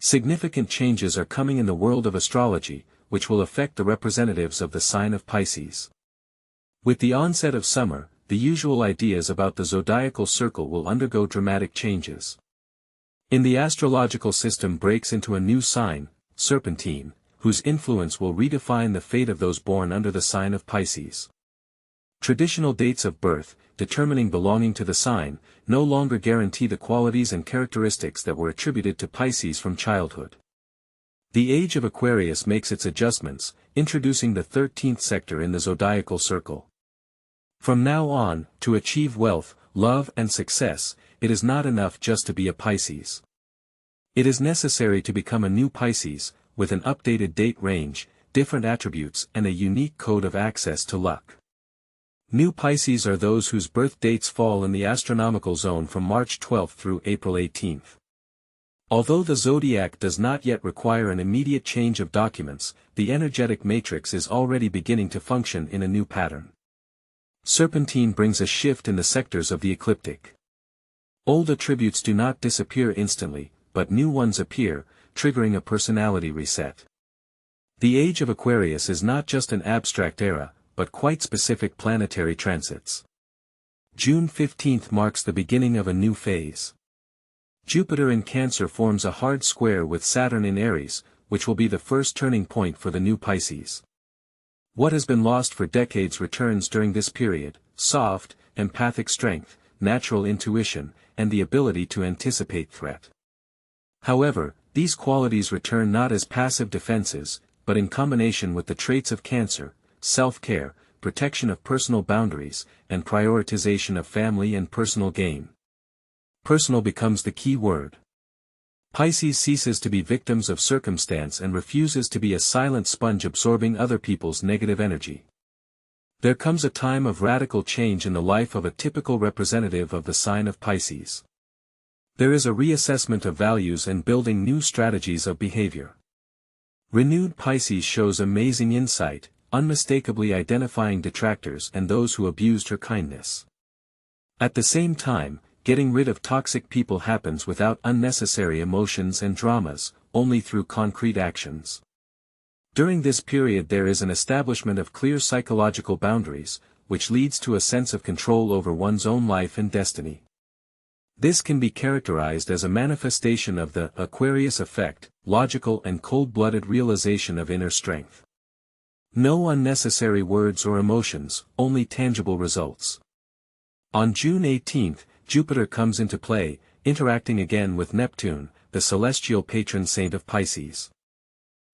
Significant changes are coming in the world of astrology, which will affect the representatives of the sign of Pisces. With the onset of summer, the usual ideas about the zodiacal circle will undergo dramatic changes. In the astrological system breaks into a new sign, Serpentine, whose influence will redefine the fate of those born under the sign of Pisces. Traditional dates of birth, determining belonging to the sign, no longer guarantee the qualities and characteristics that were attributed to Pisces from childhood. The age of Aquarius makes its adjustments, introducing the 13th sector in the zodiacal circle. From now on, to achieve wealth, love and success, it is not enough just to be a Pisces. It is necessary to become a new Pisces, with an updated date range, different attributes and a unique code of access to luck. New Pisces are those whose birth dates fall in the astronomical zone from March 12 through April 18. Although the zodiac does not yet require an immediate change of documents, the energetic matrix is already beginning to function in a new pattern. Serpentine brings a shift in the sectors of the ecliptic. Old attributes do not disappear instantly, but new ones appear, triggering a personality reset. The age of Aquarius is not just an abstract era, but quite specific planetary transits. June 15 marks the beginning of a new phase. Jupiter in Cancer forms a hard square with Saturn in Aries, which will be the first turning point for the new Pisces. What has been lost for decades returns during this period: soft, empathic strength, natural intuition, and the ability to anticipate threat. However, these qualities return not as passive defenses, but in combination with the traits of Cancer: self-care, protection of personal boundaries, and prioritization of family and personal gain. Personal becomes the key word. Pisces ceases to be victims of circumstance and refuses to be a silent sponge absorbing other people's negative energy. There comes a time of radical change in the life of a typical representative of the sign of Pisces. There is a reassessment of values and building new strategies of behavior. Renewed Pisces shows amazing insight, unmistakably identifying detractors and those who abused her kindness. At the same time, getting rid of toxic people happens without unnecessary emotions and dramas, only through concrete actions. During this period there is an establishment of clear psychological boundaries, which leads to a sense of control over one's own life and destiny. This can be characterized as a manifestation of the Aquarius effect, logical and cold-blooded realization of inner strength. No unnecessary words or emotions, only tangible results. On June 18, Jupiter comes into play, interacting again with Neptune, the celestial patron saint of Pisces.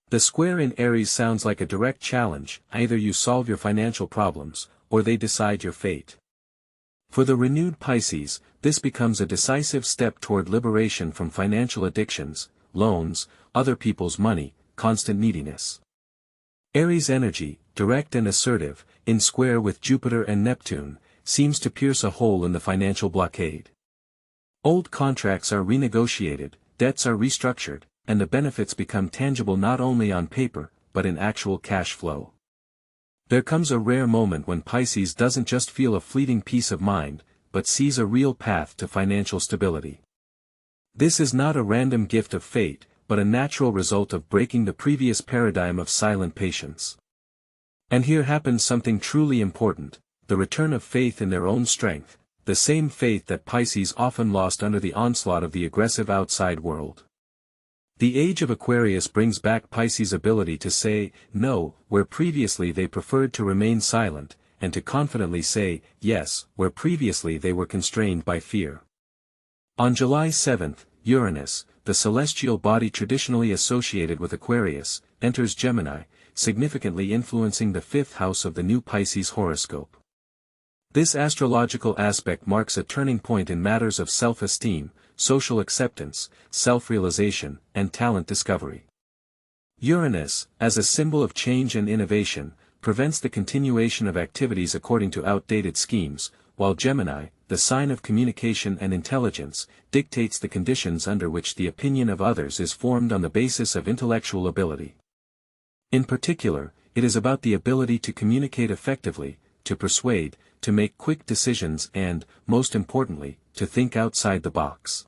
The square in Aries sounds like a direct challenge: either you solve your financial problems, or they decide your fate. For the renewed Pisces, this becomes a decisive step toward liberation from financial addictions, loans, other people's money, constant neediness. Aries energy, direct and assertive, in square with Jupiter and Neptune, seems to pierce a hole in the financial blockade. Old contracts are renegotiated, debts are restructured, and the benefits become tangible not only on paper, but in actual cash flow. There comes a rare moment when Pisces doesn't just feel a fleeting peace of mind, but sees a real path to financial stability. This is not a random gift of fate, but a natural result of breaking the previous paradigm of silent patience. And here happens something truly important: the return of faith in their own strength, the same faith that Pisces often lost under the onslaught of the aggressive outside world. The age of Aquarius brings back Pisces' ability to say no, where previously they preferred to remain silent, and to confidently say yes, where previously they were constrained by fear. On July 7, Uranus, the celestial body traditionally associated with Aquarius, enters Gemini, significantly influencing the 5th house of the new Pisces horoscope. This astrological aspect marks a turning point in matters of self-esteem, social acceptance, self-realization, and talent discovery. Uranus, as a symbol of change and innovation, prevents the continuation of activities according to outdated schemes, while Gemini, the sign of communication and intelligence, dictates the conditions under which the opinion of others is formed on the basis of intellectual ability. In particular, it is about the ability to communicate effectively, to persuade, to make quick decisions and, most importantly, to think outside the box.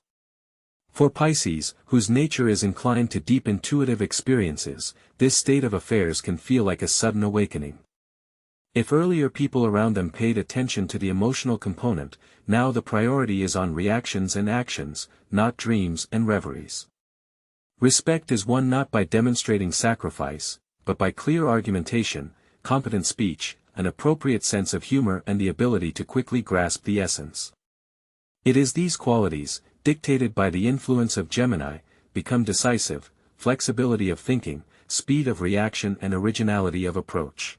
For Pisces, whose nature is inclined to deep intuitive experiences, this state of affairs can feel like a sudden awakening. If earlier people around them paid attention to the emotional component, now the priority is on reactions and actions, not dreams and reveries. Respect is won not by demonstrating sacrifice, but by clear argumentation, competent speech, an appropriate sense of humor and the ability to quickly grasp the essence. It is these qualities, dictated by the influence of Gemini, become decisive, flexibility of thinking, speed of reaction and originality of approach.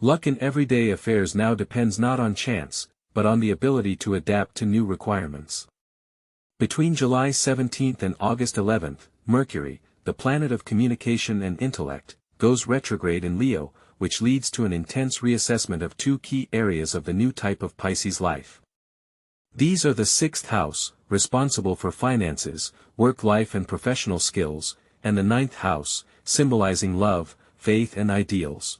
Luck in everyday affairs now depends not on chance, but on the ability to adapt to new requirements. Between July 17 and August 11, Mercury, the planet of communication and intellect, goes retrograde in Leo, which leads to an intense reassessment of two key areas of the new type of Pisces life. These are the sixth house, responsible for finances, work life and professional skills, and the ninth house, symbolizing love, faith and ideals.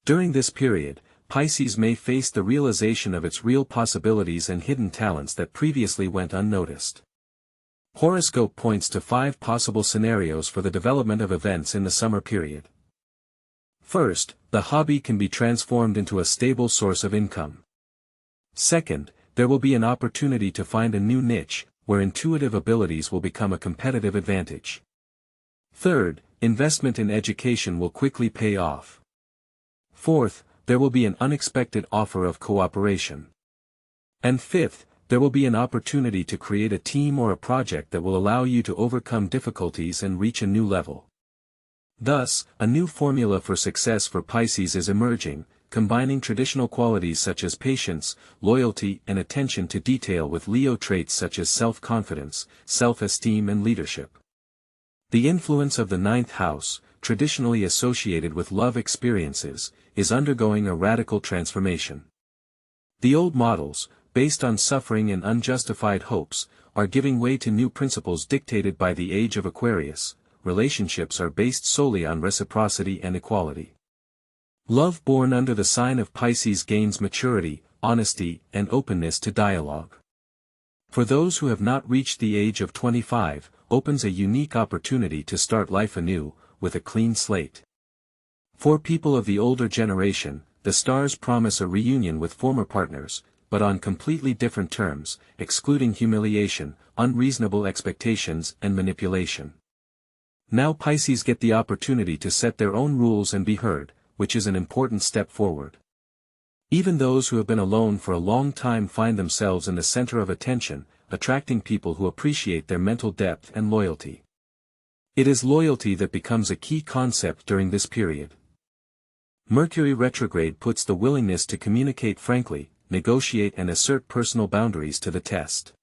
During this period, Pisces may face the realization of its real possibilities and hidden talents that previously went unnoticed. Horoscope points to 5 possible scenarios for the development of events in the summer period. First, the hobby can be transformed into a stable source of income. Second, there will be an opportunity to find a new niche, where intuitive abilities will become a competitive advantage. Third, investment in education will quickly pay off. Fourth, there will be an unexpected offer of cooperation. And fifth, there will be an opportunity to create a team or a project that will allow you to overcome difficulties and reach a new level. Thus, a new formula for success for Pisces is emerging, combining traditional qualities such as patience, loyalty and attention to detail with Leo traits such as self-confidence, self-esteem and leadership. The influence of the ninth house, traditionally associated with love experiences, is undergoing a radical transformation. The old models, based on suffering and unjustified hopes, are giving way to new principles dictated by the age of Aquarius. Relationships are based solely on reciprocity and equality. Love born under the sign of Pisces gains maturity, honesty, and openness to dialogue. For those who have not reached the age of 25, opens a unique opportunity to start life anew, with a clean slate. For people of the older generation, the stars promise a reunion with former partners, but on completely different terms, excluding humiliation, unreasonable expectations and manipulation. Now Pisces get the opportunity to set their own rules and be heard, which is an important step forward. Even those who have been alone for a long time find themselves in the center of attention, attracting people who appreciate their mental depth and loyalty. It is loyalty that becomes a key concept during this period. Mercury retrograde puts the willingness to communicate frankly, negotiate and assert personal boundaries to the test.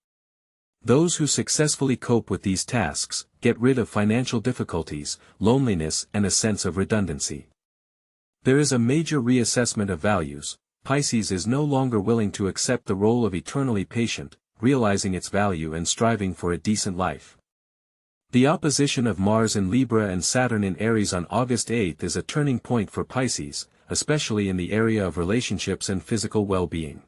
Those who successfully cope with these tasks, get rid of financial difficulties, loneliness and a sense of redundancy. There is a major reassessment of values. Pisces is no longer willing to accept the role of eternally patient, realizing its value and striving for a decent life. The opposition of Mars in Libra and Saturn in Aries on August 8 is a turning point for Pisces, especially in the area of relationships and physical well-being.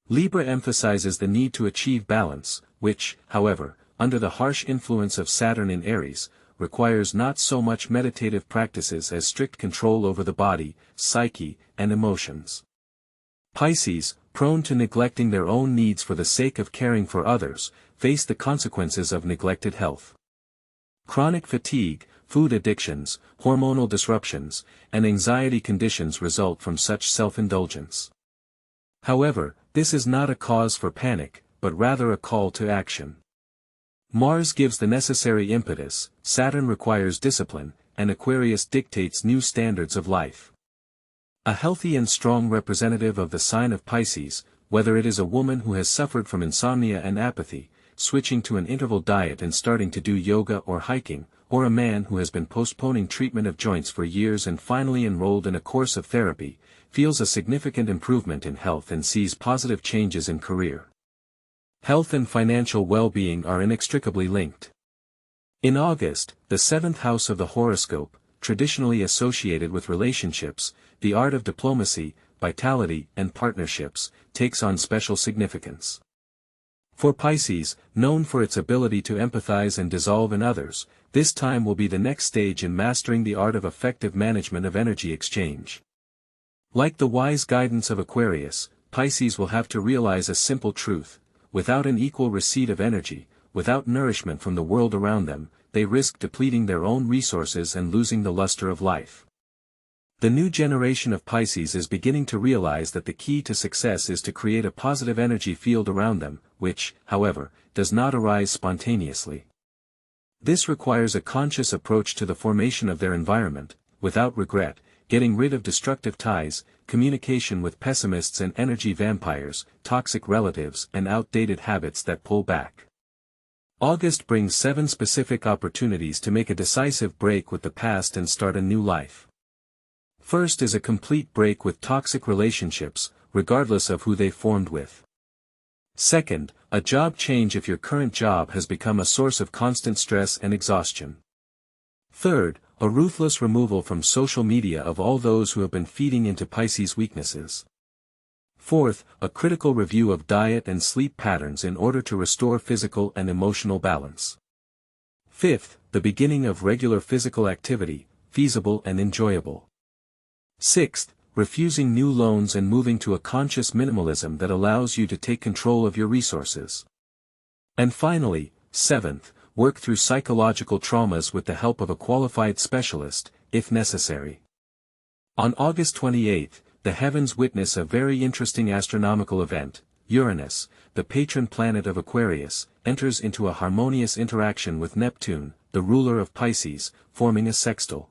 Libra emphasizes the need to achieve balance, which, however, under the harsh influence of Saturn in Aries, requires not so much meditative practices as strict control over the body, psyche, and emotions. Pisces, prone to neglecting their own needs for the sake of caring for others, face the consequences of neglected health. Chronic fatigue, food addictions, hormonal disruptions, and anxiety conditions result from such self-indulgence. However, this is not a cause for panic, but rather a call to action. Mars gives the necessary impetus, Saturn requires discipline, and Aquarius dictates new standards of life. A healthy and strong representative of the sign of Pisces, whether it is a woman who has suffered from insomnia and apathy, switching to an interval diet and starting to do yoga or hiking, or a man who has been postponing treatment of joints for years and finally enrolled in a course of therapy, feels a significant improvement in health and sees positive changes in career. Health and financial well-being are inextricably linked. In August, the 7th house of the horoscope, traditionally associated with relationships, the art of diplomacy, vitality and partnerships, takes on special significance. For Pisces, known for its ability to empathize and dissolve in others, this time will be the next stage in mastering the art of effective management of energy exchange. Like the wise guidance of Aquarius, Pisces will have to realize a simple truth: without an equal receipt of energy, without nourishment from the world around them, they risk depleting their own resources and losing the luster of life. The new generation of Pisces is beginning to realize that the key to success is to create a positive energy field around them, which, however, does not arise spontaneously. This requires a conscious approach to the formation of their environment, without regret, getting rid of destructive ties, communication with pessimists and energy vampires, toxic relatives and outdated habits that pull back. August brings 7 specific opportunities to make a decisive break with the past and start a new life. First is a complete break with toxic relationships, regardless of who they formed with. Second, a job change if your current job has become a source of constant stress and exhaustion. Third, a ruthless removal from social media of all those who have been feeding into Pisces' weaknesses. Fourth, a critical review of diet and sleep patterns in order to restore physical and emotional balance. Fifth, the beginning of regular physical activity, feasible and enjoyable. Sixth, refusing new loans and moving to a conscious minimalism that allows you to take control of your resources. And finally, seventh, work through psychological traumas with the help of a qualified specialist, if necessary. On August 28, the heavens witness a very interesting astronomical event. Uranus, the patron planet of Aquarius, enters into a harmonious interaction with Neptune, the ruler of Pisces, forming a sextile.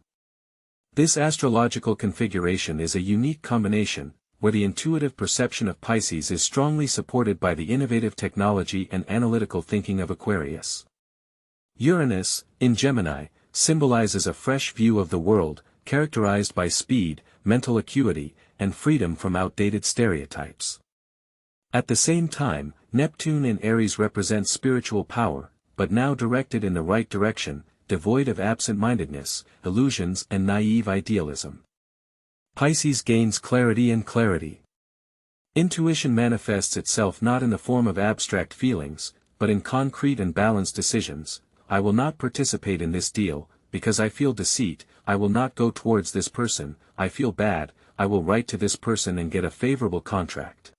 This astrological configuration is a unique combination, where the intuitive perception of Pisces is strongly supported by the innovative technology and analytical thinking of Aquarius. Uranus, in Gemini, symbolizes a fresh view of the world, characterized by speed, mental acuity, and freedom from outdated stereotypes. At the same time, Neptune in Aries represents spiritual power, but now directed in the right direction, devoid of absent-mindedness, illusions and naive idealism. Pisces gains clarity and clarity. Intuition manifests itself not in the form of abstract feelings, but in concrete and balanced decisions. I will not participate in this deal, because I feel deceit. I will not go towards this person, I feel bad. I will write to this person and get a favorable contract.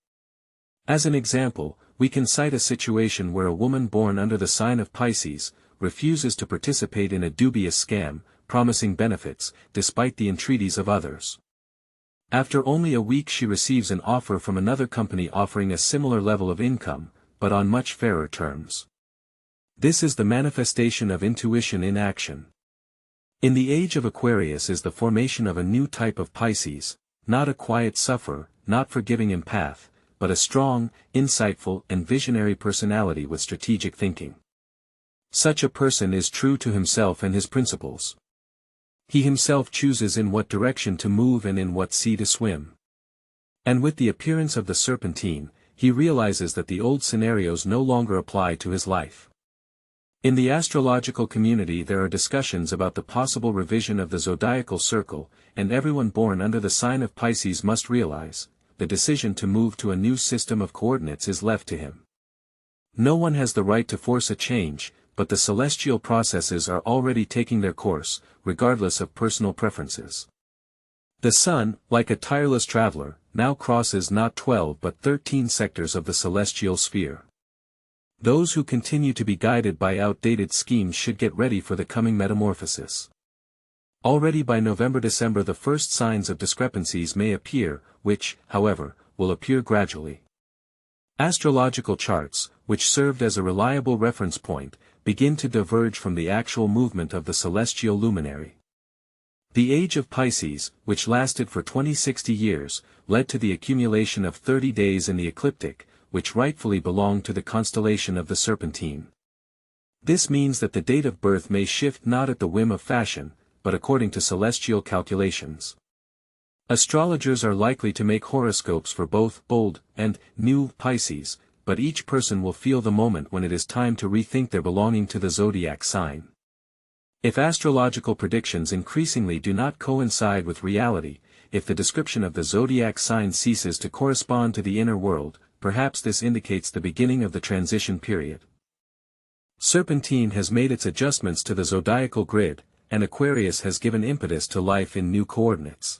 As an example, we can cite a situation where a woman born under the sign of Pisces refuses to participate in a dubious scam, promising benefits, despite the entreaties of others. After only a week she receives an offer from another company offering a similar level of income, but on much fairer terms. This is the manifestation of intuition in action. In the age of Aquarius is the formation of a new type of Pisces, not a quiet sufferer, not forgiving empath, but a strong, insightful and visionary personality with strategic thinking. Such a person is true to himself and his principles. He himself chooses in what direction to move and in what sea to swim. And with the appearance of the serpentine, he realizes that the old scenarios no longer apply to his life. In the astrological community there are discussions about the possible revision of the zodiacal circle, and everyone born under the sign of Pisces must realize, the decision to move to a new system of coordinates is left to him. No one has the right to force a change, but the celestial processes are already taking their course, regardless of personal preferences. The Sun, like a tireless traveler, now crosses not 12 but 13 sectors of the celestial sphere. Those who continue to be guided by outdated schemes should get ready for the coming metamorphosis. Already by November-December the first signs of discrepancies may appear, which, however, will appear gradually. Astrological charts, which served as a reliable reference point, begin to diverge from the actual movement of the celestial luminary. The age of Pisces, which lasted for 2060 years, led to the accumulation of 30 days in the ecliptic, which rightfully belonged to the constellation of the Serpentine. This means that the date of birth may shift not at the whim of fashion, but according to celestial calculations. Astrologers are likely to make horoscopes for both old and new Pisces, but each person will feel the moment when it is time to rethink their belonging to the zodiac sign. If astrological predictions increasingly do not coincide with reality, if the description of the zodiac sign ceases to correspond to the inner world, perhaps this indicates the beginning of the transition period. Serpentine has made its adjustments to the zodiacal grid, and Aquarius has given impetus to life in new coordinates.